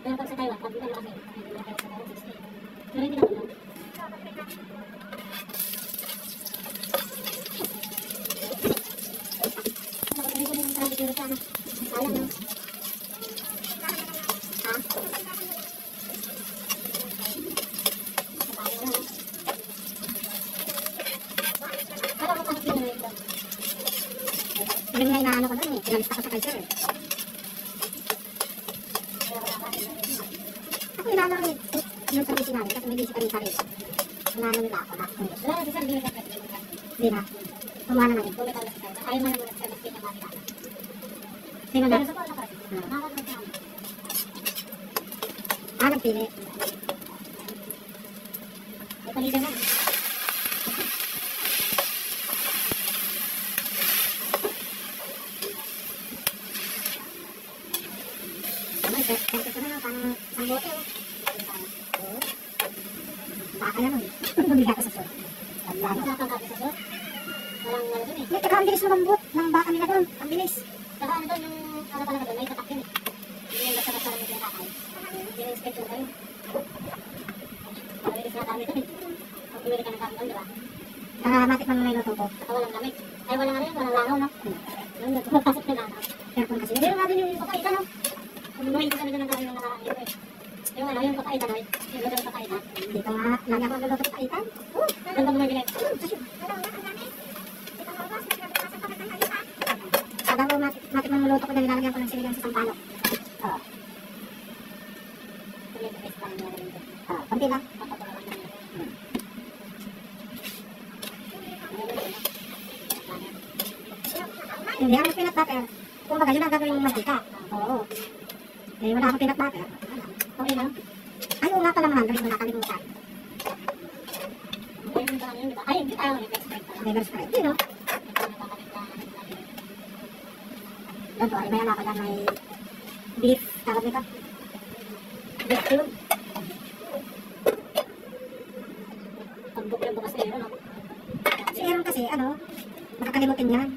Pero pag sa Taiwan, pag ano kasi, hindi na kayo sa Taiwan, 60. Pero hindi naman lang. Nakapagpili ko ng traffic euro sana. Alam mo. Ha? Alam mo kung sino ito. Hindi nga inaano ko lang eh. Pinalista ko sa kay sir. Ako inaano rin. Yung service namin kasi may busy kami sa rin. Inaano nila ako na. Wala na si sir, hindi na sir. Hindi na. Pumana na rin. Pumitan na si sir. Ayaw mo na muna sa service na kami. Sino na? Nagpili. Ay, palitan na. Kasi ko na lang, pang isang bote o. Baka naman. Bumili ako sa sur. Wala na pang kape sa sur. Walang ano dun eh. May taga ang bilis lumambot ng baka nila doon. Ang bilis. Taga ano doon, yung ano pala na doon, may tatak yun eh. Hindi yung basta-basta lang yung pinakakay. Hindi yung inspector kayo. Mabilis na kami doon eh. Pag bumili ka ng kami doon, diba? Nakamatik man may luto ko. Saka walang gamit. Ay walang ano yun, walang langaw no? Yung nagpapasok na langaw. Aircon kasi. Meron nga din yung papaitan no? Bumuhin ko kami doon ng kami yung nakaraan yun eh. Yung ano, yung papaitan no? Yung luto yung papaitan. Dito nga, lagi ako nagluluto ng papaitan. Doon ba bumibili? Kada ko matik ng luto ko na nilalagyan ko ng siligang sa sampalok. Oo. Konti lang. Hindi ako peanut butter. Kung baga yun ang gagawin yung mantika. Oo. Eh wala akong peanut butter. Okay lang. Ay oo nga pala naman. Dali ko nakalimutan. Ay hindi tayo. Liver spread. Hindi no? Doon po. Ibayan ako dyan may beef. Tawag nito. Beef cube. Bukas na Aaron, no? Si Aaron kasi, ano, nakakalimutin yan.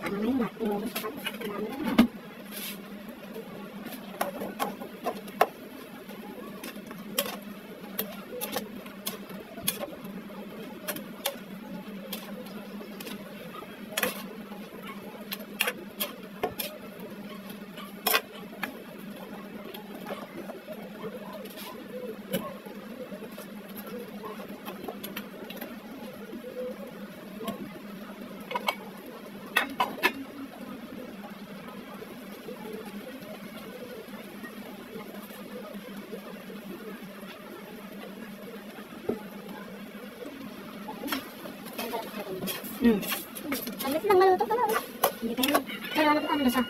Ano na yun, inubos ka. Marami na. Saglit lang maluto ka na. Hindi kayo. Pero ano po ano sa?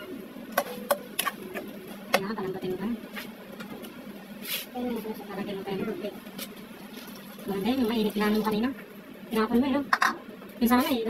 Nakapalambutin mo ba? Kaya nga sa palagay mo tayo ng maganda yun, yung mainit namin kanina. Tinapon mo yun. Yung sana eh.